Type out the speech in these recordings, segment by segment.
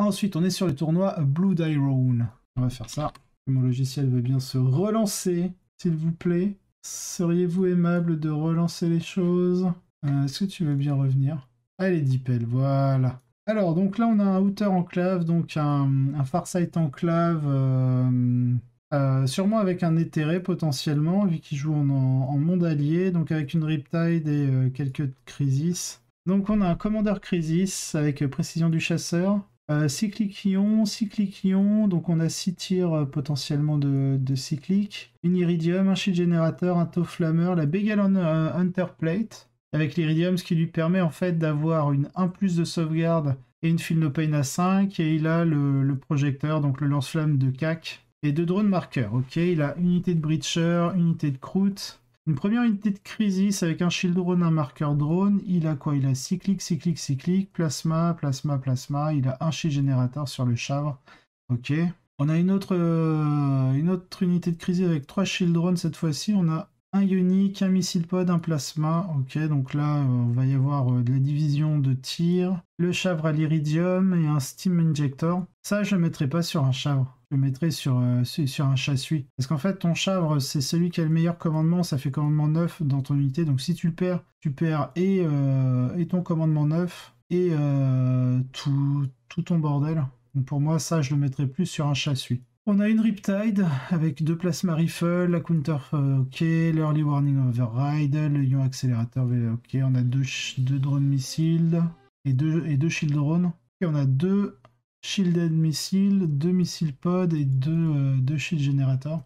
Ensuite, on est sur le tournoi Blood Iron. On va faire ça. Mon logiciel veut bien se relancer, s'il vous plaît. Seriez-vous aimable de relancer les choses? Est-ce que tu veux bien revenir? Allez, Dipel, voilà. Alors, donc là, on a un Outer Enclave, donc un Farsight Enclave, sûrement avec un éthéré potentiellement, vu qu'il joue en monde allié, donc avec une Riptide et quelques Crisis. Donc on a un Commander Crisis avec précision du chasseur, cyclique ion, donc on a 6 tirs potentiellement de cyclique, une Iridium, un Shield Generator, un Tau Flammer, la Begal Hunter Plate, avec l'Iridium, ce qui lui permet en fait d'avoir une 1+ de sauvegarde et une Feel No Pain à 5, et il a le projecteur, donc le lance-flamme de CAC, et 2 drones marqueurs, ok, il a unité de Breacher, unité de Croûte, une première unité de Crisis avec un shield drone, un marqueur drone. Il a quoi? Il a cyclique, plasma, il a un shield générateur sur le Chavre. Ok. On a une autre unité de Crisis avec 3 shield drones cette fois-ci. On a un Ionic, un missile pod, un plasma. Ok, donc là, on va y avoir de la division de tir. Le Chavre à l'Iridium et un Steam Injector. Ça, je ne le mettrai pas sur un Chavre. Je le mettrai sur un chassui. Parce qu'en fait, ton Chavre, c'est celui qui a le meilleur commandement. Ça fait commandement 9 dans ton unité. Donc si tu le perds, tu perds et ton commandement 9 et tout ton bordel. Donc pour moi, ça, je le mettrai plus sur un chassui. On a une Riptide avec 2 plasma rifle, la counter ok, l'early warning override, le ion accélérateur ok, on a 2 drones missiles et 2 shield drones. Et on a 2 shielded missiles, 2 missiles pod et 2 shield générateurs.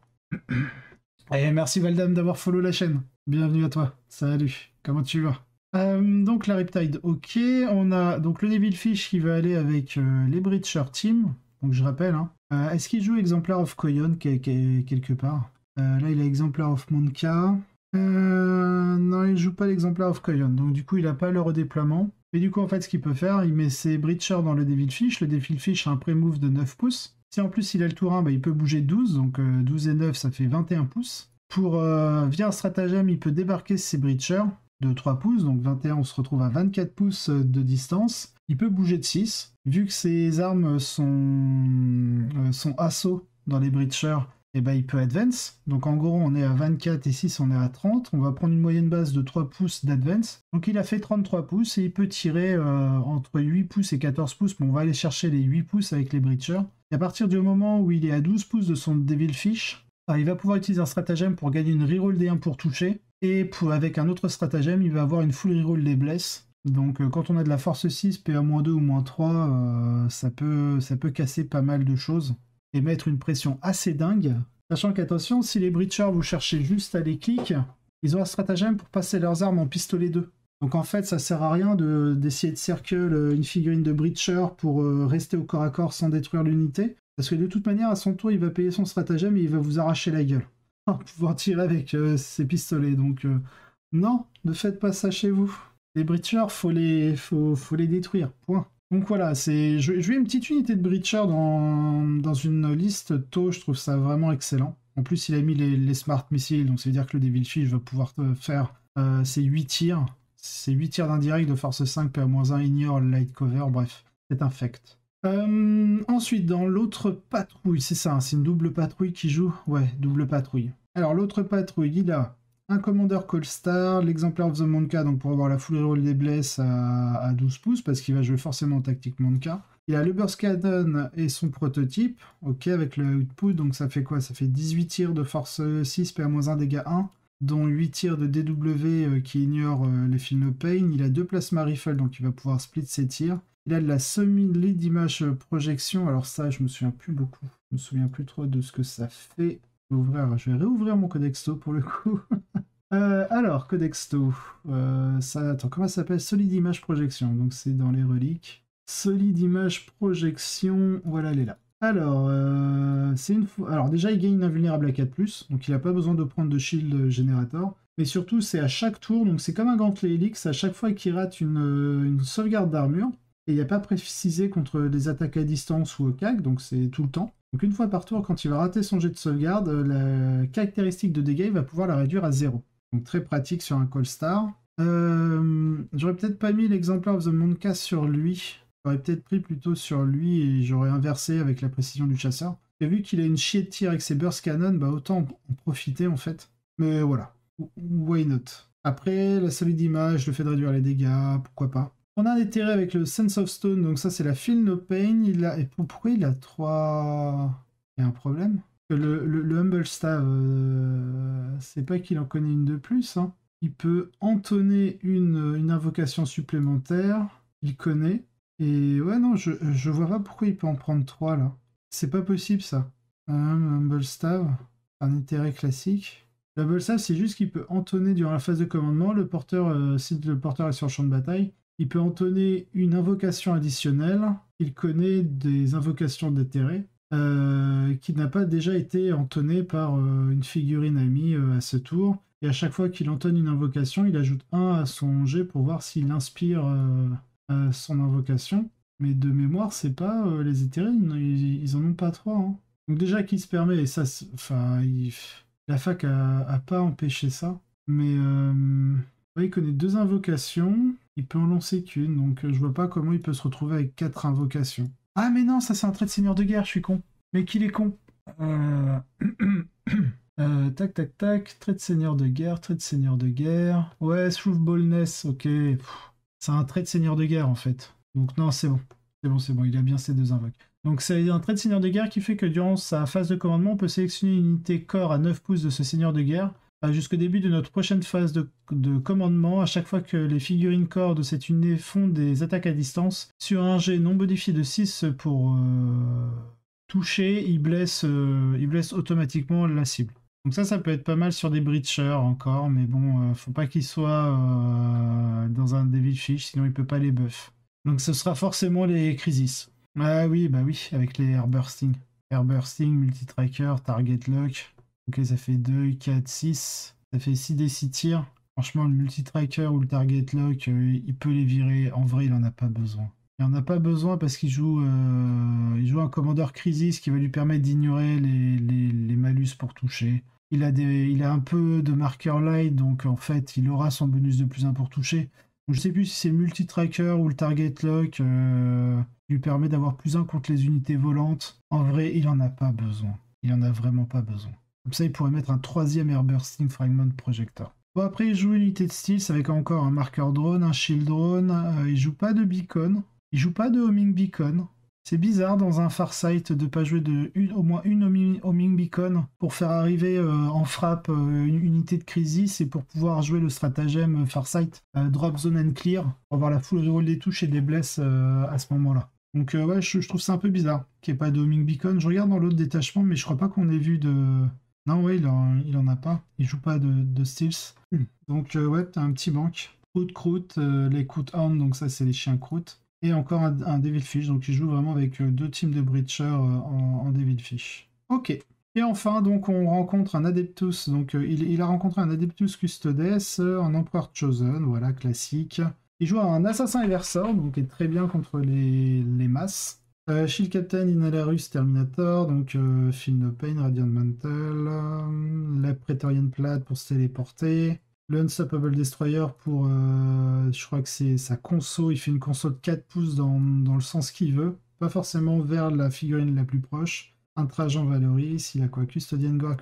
Et merci Valdam d'avoir follow la chaîne. Bienvenue à toi. Salut, comment tu vas? Donc la Riptide, ok. On a donc le Devilfish qui va aller avec les Breacher Team. Donc je rappelle, hein. Est-ce qu'il joue Exemplar of Koyon quelque part? Là il a Exemplar of Monka. Non, il joue pas l'Exemplar of Koyon. Donc du coup il a pas le redéploiement. Mais du coup en fait ce qu'il peut faire, il met ses Breacher dans le Devilfish. Le Devilfish a un pré-move de 9 pouces. Si en plus il a le tour 1, bah, il peut bouger 12. Donc 12 et 9 ça fait 21 pouces. Via un stratagème, il peut débarquer ses Breacher de 3 pouces, donc 21, on se retrouve à 24 pouces de distance. Il peut bouger de 6. Vu que ses armes sont assaut dans les Breachers, et ben il peut advance. Donc en gros, on est à 24 et 6, on est à 30. On va prendre une moyenne base de 3 pouces d'advance. Donc il a fait 33 pouces et il peut tirer entre 8 pouces et 14 pouces. Bon, on va aller chercher les 8 pouces avec les Breachers. Et à partir du moment où il est à 12 pouces de son Devilfish, il va pouvoir utiliser un stratagème pour gagner une reroll des 1 pour toucher. Et avec un autre stratagème, il va avoir une full reroll des bless. Donc quand on a de la force 6, PA-2 ou -3, ça peut casser pas mal de choses et mettre une pression assez dingue. Sachant qu'attention, si les Breachers vous cherchez juste à les clics, ils ont un stratagème pour passer leurs armes en pistolet 2. Donc en fait, ça sert à rien d'essayer de circle une figurine de Breacher pour rester au corps à corps sans détruire l'unité. Parce que de toute manière, à son tour, il va payer son stratagème et il va vous arracher la gueule. Pour pouvoir tirer avec ses pistolets. Donc non, ne faites pas ça chez vous. Les Breachers, faut les détruire. Point. Donc voilà, je vais une petite unité de Breacher dans une liste tôt, je trouve ça vraiment excellent. En plus, il a mis les Smart Missiles, donc ça veut dire que le Devilfish va pouvoir faire ses 8 tirs. Ses 8 tirs d'indirect de force 5, PA-1, Ignore, Light Cover, bref, c'est un fact. Ensuite, dans l'autre patrouille, c'est ça, hein, c'est une double patrouille qui joue? Ouais, double patrouille. Alors, l'autre patrouille, il a un Commander Callstar, l'Exemplar of the Monka, donc pour avoir la full reroll des bless à 12 pouces, parce qu'il va jouer forcément en tactique Monka. Il a le Burst Cannon et son prototype, ok, avec le output, donc ça fait quoi? Ça fait 18 tirs de force 6, PA-1, dégâts 1, dont 8 tirs de DW qui ignorent les Feel No Pain. Il a 2 plasma rifle, donc il va pouvoir split ses tirs. Il a de la semi-lead image projection. Alors ça, je me souviens plus beaucoup. Je me souviens plus trop de ce que ça fait. Je vais réouvrir mon Codexto pour le coup. Alors, Codexto. Attends, comment ça s'appelle? Solid image projection. Donc c'est dans les reliques. Solid image projection. Voilà, elle est là. Alors, alors déjà, il gagne une invulnérable à 4+. Donc il n'a pas besoin de prendre de shield générateur. Mais surtout, c'est à chaque tour. Donc c'est comme un gantelet Helix. À chaque fois qu'il rate une sauvegarde d'armure. Et il n'y a pas précisé contre les attaques à distance ou au CAC, donc c'est tout le temps. Donc une fois par tour, quand il va rater son jet de sauvegarde, la caractéristique de dégâts, il va pouvoir la réduire à 0. Donc très pratique sur un Callstar. J'aurais peut-être pas mis l'Exemplar of the Monka sur lui. J'aurais peut-être pris plutôt sur lui et j'aurais inversé avec la précision du chasseur. Et vu qu'il a une chier de tir avec ses burst cannon, bah autant en profiter en fait. Mais voilà, why not. Après, la solide image, le fait de réduire les dégâts, pourquoi pas. On a un éthéré avec le Sense of Stone, donc ça c'est la Feel No Pain. Et pourquoi il a 3... Il y a un problème. Le Humble Staff, c'est pas qu'il en connaît une de plus. Hein. Il peut entonner une invocation supplémentaire. Il connaît. Et ouais, non, je vois pas pourquoi il peut en prendre 3 là. C'est pas possible ça. Humble Staff, un intérêt classique. Le Humble Staff, c'est juste qu'il peut entonner durant la phase de commandement. Le porteur, si le porteur est sur le champ de bataille, il peut entonner une invocation additionnelle. Il connaît des invocations d'intérêt. Qui n'a pas déjà été entonné par une figurine amie à ce tour. Et à chaque fois qu'il entonne une invocation, il ajoute 1 à son jet pour voir s'il inspire son invocation. Mais de mémoire, c'est pas les éthérés, ils en ont pas 3. Hein. Donc déjà qu'il se permet, et ça, enfin, la fac a pas empêché ça. Mais ouais, il connaît 2 invocations, il peut en lancer qu'une, donc je vois pas comment il peut se retrouver avec 4 invocations. Ah mais non, ça c'est un trait de seigneur de guerre, je suis con. Mais qu'il est con. Tac, tac, tac. Trait de seigneur de guerre, trait de seigneur de guerre. Ouais, Shrewd Boldness, ok. C'est un trait de seigneur de guerre en fait. Donc non, c'est bon. C'est bon, il a bien ces 2 invoques. Donc c'est un trait de seigneur de guerre qui fait que durant sa phase de commandement, on peut sélectionner une unité corps à 9 pouces de ce seigneur de guerre. Jusqu'au début de notre prochaine phase de commandement, à chaque fois que les figurines corps de cette unité font des attaques à distance, sur un jet non modifié de 6 pour toucher, il blesse automatiquement la cible. Donc ça peut être pas mal sur des breachers encore, mais bon, faut pas qu'il soit dans un Devilfish, sinon il peut pas les buff. Donc ce sera forcément les Crisis. Ah oui, bah oui, avec les Airbursting. Airbursting, multi-tracker, target lock. Ok, ça fait 2, 4, 6. Ça fait 6 des 6 tirs. Franchement, le multi-tracker ou le target lock, il peut les virer. En vrai, il en a pas besoin. Il en a pas besoin parce qu'il joue un commandeur Crisis qui va lui permettre d'ignorer les malus pour toucher. Il a un peu de marker light, donc en fait, il aura son bonus de +1 pour toucher. Donc, je sais plus si c'est le multi-tracker ou le target lock qui lui permet d'avoir +1 contre les unités volantes. En vrai, il en a pas besoin. Il en a vraiment pas besoin. Comme ça, il pourrait mettre un 3e Airbursting Fragment Projector. Bon, après, il joue une unité de style, avec encore un marqueur drone, un shield drone. Il joue pas de beacon. Il joue pas de homing beacon. C'est bizarre dans un Farsight de pas jouer au moins une homing beacon pour faire arriver en frappe une unité de crisis et pour pouvoir jouer le stratagème Farsight drop zone and clear pour avoir la full roll des touches et des blesses à ce moment-là. Donc ouais, je trouve ça un peu bizarre qu'il n'y ait pas de homing beacon. Je regarde dans l'autre détachement, mais je crois pas qu'on ait vu de... Non, ouais, il en a pas. Il joue pas de stealth. Donc ouais, t'as un petit banc. Croûte, les Croûte Hound, donc ça c'est les chiens Croûte. Et encore un Devilfish, donc il joue vraiment avec 2 teams de Breacher en Devilfish. Ok. Et enfin, donc on rencontre un Adeptus, donc il a rencontré un Adeptus Custodes, un Empereur Chosen, voilà, classique. Il joue un Assassin Eversor, donc est très bien contre les masses. Shield Captain, Inhalarus, Terminator, donc Feel No Pain, Radiant Mantle, la Praetorian Plate pour se téléporter. Le Unstoppable Destroyer pour, je crois que c'est sa conso, il fait une conso de 4 pouces dans le sens qu'il veut, pas forcément vers la figurine la plus proche. Un Trajan Valoris, il a quoi? Custodian Guard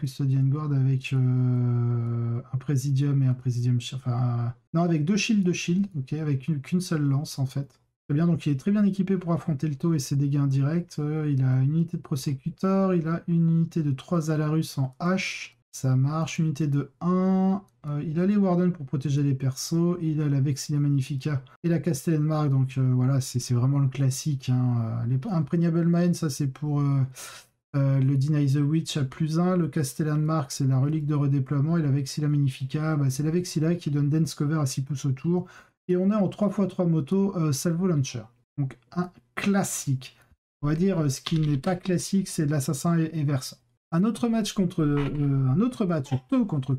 avec un Présidium et un Présidium... Enfin, non, avec 2 shields de shield, ok, avec qu'une seule lance en fait. Très bien, donc il est très bien équipé pour affronter le taux et ses dégâts indirects. Il a une unité de Prosecutor, il a une unité de 3 Alarus en H. Ça marche, unité de 1. Il a les Warden pour protéger les persos. Il a la Vexilia Magnifica et la Castellenmark. Donc voilà, c'est vraiment le classique. Hein. Les Impregnable Mine, ça c'est pour le Deny the Witch à +1. Le Castellenmark, c'est la relique de redéploiement. Et la Vexilia Magnifica, c'est la Vexilia qui donne Dense Cover à 6 pouces autour. Et on est en 3x3 moto Salvo Launcher. Donc un classique. On va dire ce qui n'est pas classique, c'est l'Assassin et Versa. Un autre match contre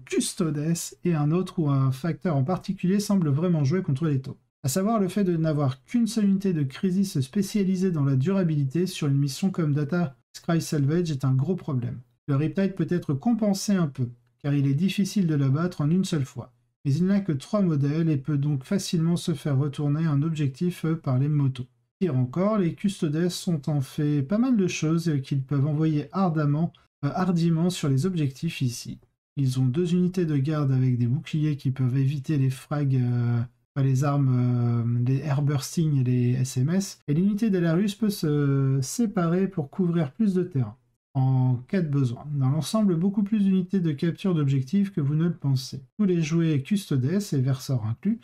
Custodes et un autre où un facteur en particulier semble vraiment jouer contre les taux. À savoir le fait de n'avoir qu'une seule unité de crisis spécialisée dans la durabilité sur une mission comme Data Scry Salvage est un gros problème. Le Riptide peut être compensé un peu, car il est difficile de l'abattre en une seule fois. Mais il n'a que 3 modèles et peut donc facilement se faire retourner un objectif par les motos. Pire encore, les Custodes sont en fait pas mal de choses qu'ils peuvent envoyer hardiment sur les objectifs ici. Ils ont 2 unités de garde avec des boucliers qui peuvent éviter les frags, les armes, les airbursting et les SMS. Et l'unité d'Alarus peut se séparer pour couvrir plus de terrain, en cas de besoin. Dans l'ensemble, beaucoup plus d'unités de capture d'objectifs que vous ne le pensez. Tous les jouets Custodes, et Versor inclus,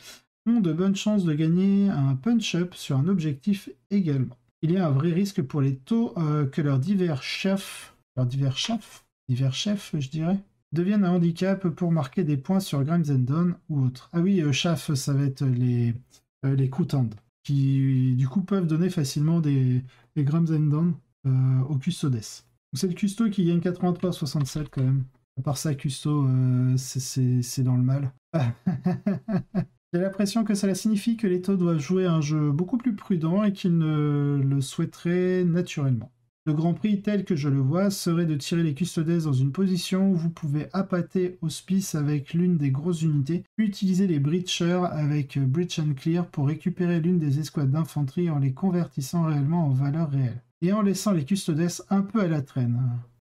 ont de bonnes chances de gagner un punch-up sur un objectif également. Il y a un vrai risque pour les taux que leurs divers chefs, je dirais, deviennent un handicap pour marquer des points sur Grim's and Dawn ou autre. Ah oui, chef, ça va être les Croutand, qui du coup peuvent donner facilement des Grim's and Dawn aux Custodes. C'est le Custo qui gagne 83-67 quand même. À part ça, Custo, c'est dans le mal. J'ai l'impression que cela signifie que les taux doivent jouer un jeu beaucoup plus prudent et qu'ils ne le souhaiteraient naturellement. Le grand prix, tel que je le vois, serait de tirer les Custodes dans une position où vous pouvez appâter Hospice avec l'une des grosses unités, puis utiliser les Breachers avec Breach and Clear pour récupérer l'une des escouades d'infanterie en les convertissant réellement en valeur réelle, et en laissant les Custodes un peu à la traîne.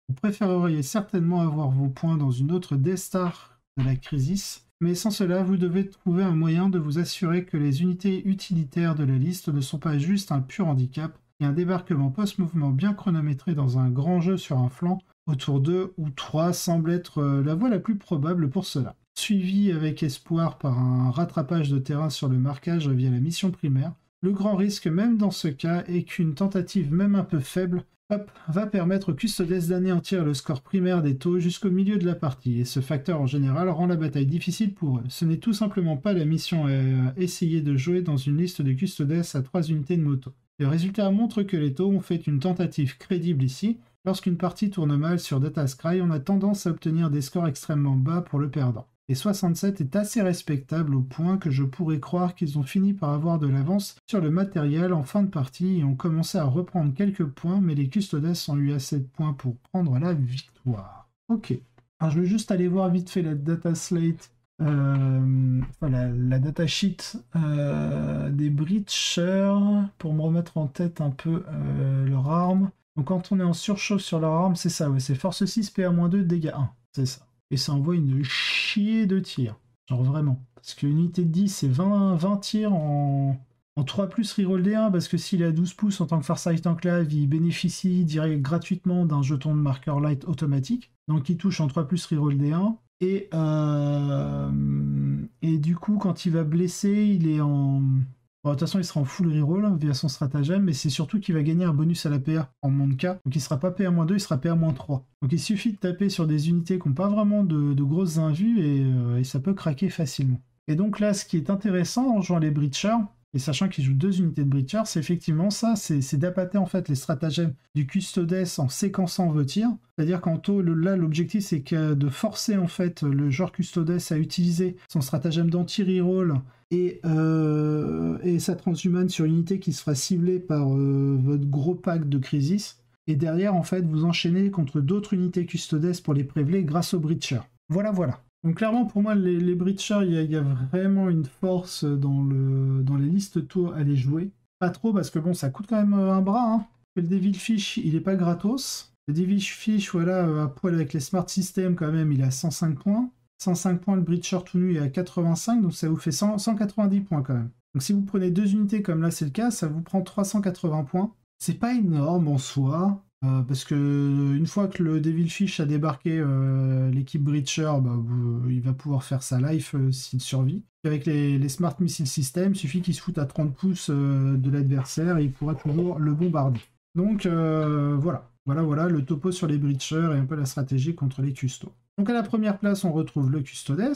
Vous préféreriez certainement avoir vos points dans une autre Death Star de la Crisis, mais sans cela, vous devez trouver un moyen de vous assurer que les unités utilitaires de la liste ne sont pas juste un pur handicap, et un débarquement post-mouvement bien chronométré dans un grand jeu sur un flanc, autour 2 ou 3 semble être la voie la plus probable pour cela. Suivi avec espoir par un rattrapage de terrain sur le marquage via la mission primaire, le grand risque même dans ce cas est qu'une tentative même un peu faible va permettre aux Custodes d'anéantir le score primaire des taux jusqu'au milieu de la partie, et ce facteur en général rend la bataille difficile pour eux. Ce n'est tout simplement pas la mission à essayer de jouer dans une liste de Custodes à 3 unités de moto. Le résultat montre que les taux ont fait une tentative crédible ici. Lorsqu'une partie tourne mal sur Datascry, on a tendance à obtenir des scores extrêmement bas pour le perdant. Et 67 est assez respectable au point que je pourrais croire qu'ils ont fini par avoir de l'avance sur le matériel en fin de partie et ont commencé à reprendre quelques points, mais les Custodes ont eu assez de points pour prendre la victoire. Ok. Alors je vais juste aller voir vite fait la data slate. La datasheet des Breachers pour me remettre en tête un peu leur arme. Donc quand on est en surchauffe sur leur arme, c'est ça, ouais, c'est force 6, PA-2, dégâts 1, c'est ça. Et ça envoie une chier de tirs, genre vraiment. Parce qu'une unité de 10, c'est 20 tirs en 3 plus reroll D1, parce que s'il est à 12 pouces en tant que Farsight Enclave, il bénéficie direct gratuitement d'un jeton de marqueur light automatique. Donc il touche en 3 plus reroll D1. Et du coup, quand il va blesser, il est en... Bon, de toute façon, il sera en full reroll via son stratagème, mais c'est surtout qu'il va gagner un bonus à la PA en mon cas. Donc il sera pas PA-2, il sera PA-3. Donc il suffit de taper sur des unités qui n'ont pas vraiment de grosses invus et ça peut craquer facilement. Et donc là, ce qui est intéressant en jouant les Breachers, et sachant qu'il joue 2 unités de Breachers, c'est effectivement ça, c'est d'appâter en fait les stratagèmes du Custodes en séquençant vos tirs. C'est-à-dire qu'en taux, là, l'objectif c'est de forcer en fait le joueur Custodes à utiliser son stratagème d'anti-reroll et sa transhumane sur une unité qui sera ciblée par votre gros pack de Crisis. Et derrière, en fait, vous enchaînez contre d'autres unités Custodes pour les préveler grâce aux Breachers. Voilà. Donc clairement, pour moi, les Breachers, il y a vraiment une force dans les listes taux à les jouer. Pas trop, parce que bon, ça coûte quand même un bras. Hein. Le Devilfish, il est pas gratos. Le Devilfish, voilà, à poil avec les Smart Systems, quand même, il a 105 points. 105 points, le Breacher tout nu est à 85, donc ça vous fait 190 points quand même. Donc si vous prenez 2 unités comme là c'est le cas, ça vous prend 380 points. C'est pas énorme en soi. Parce que une fois que le Devilfish a débarqué l'équipe Breacher, il va pouvoir faire sa life s'il survit. Avec les Smart Missile Systems, il suffit qu'il se foute à 30 pouces de l'adversaire et il pourra toujours le bombarder. Donc voilà, le topo sur les Breachers et un peu la stratégie contre les Custos. Donc à la première place, on retrouve le Custodes,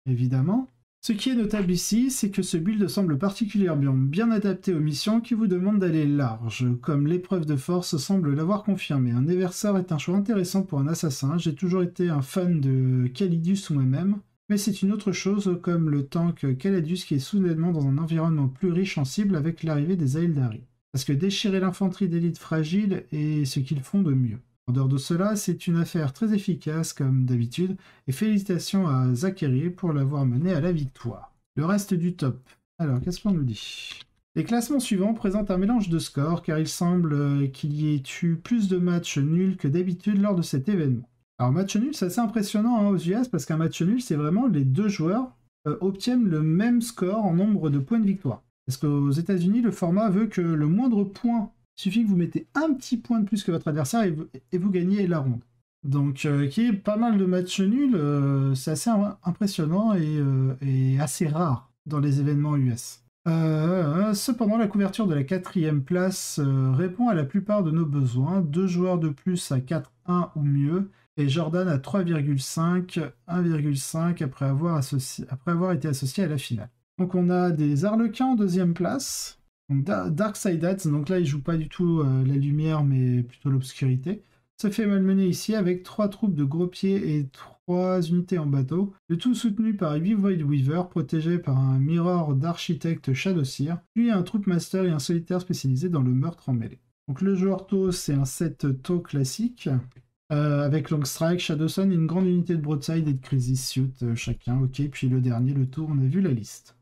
évidemment. Ce qui est notable ici, c'est que ce build semble particulièrement bien adapté aux missions qui vous demandent d'aller large, comme l'épreuve de force semble l'avoir confirmé. Un Eversor est un choix intéressant pour un assassin, j'ai toujours été un fan de Calidus moi-même, mais c'est une autre chose comme le tank Calidus qui est soudainement dans un environnement plus riche en cibles avec l'arrivée des Aeldari. Parce que déchirer l'infanterie d'élite fragile est ce qu'ils font de mieux. En dehors de cela, c'est une affaire très efficace comme d'habitude, et félicitations à Zachary pour l'avoir mené à la victoire. Le reste du top. Alors, qu'est-ce qu'on nous dit ? Les classements suivants présentent un mélange de scores car il semble qu'il y ait eu plus de matchs nuls que d'habitude lors de cet événement. Alors match nul, c'est assez impressionnant hein, aux US parce qu'un match nul, c'est vraiment les deux joueurs obtiennent le même score en nombre de points de victoire. Parce qu'aux États-Unis, le format veut que le moindre point, il suffit que vous mettez un petit point de plus que votre adversaire et vous gagnez la ronde. Donc, qu'il y ait pas mal de matchs nuls, c'est assez impressionnant et assez rare dans les événements US. Cependant, la couverture de la 4e place répond à la plupart de nos besoins. 2 joueurs de plus à 4-1 ou mieux, et Jordan à 3,5, 1,5 après avoir été associé à la finale. Donc on a des Harlequins en 2e place. Donc Darkside Hats, donc là il joue pas du tout la lumière mais plutôt l'obscurité. Se fait malmener ici avec 3 troupes de gros pieds et 3 unités en bateau, le tout soutenu par 8 Void Weaver, protégé par un mirror d'architecte Shadowseer, puis un Troop Master et un solitaire spécialisé dans le meurtre en mêlée. Donc le joueur Tau, c'est un set Tau classique, avec Long Strike, Shadowsun et une grande unité de Broadside et de Crisis Suit chacun. Ok, puis le dernier, le Tour, on a vu la liste.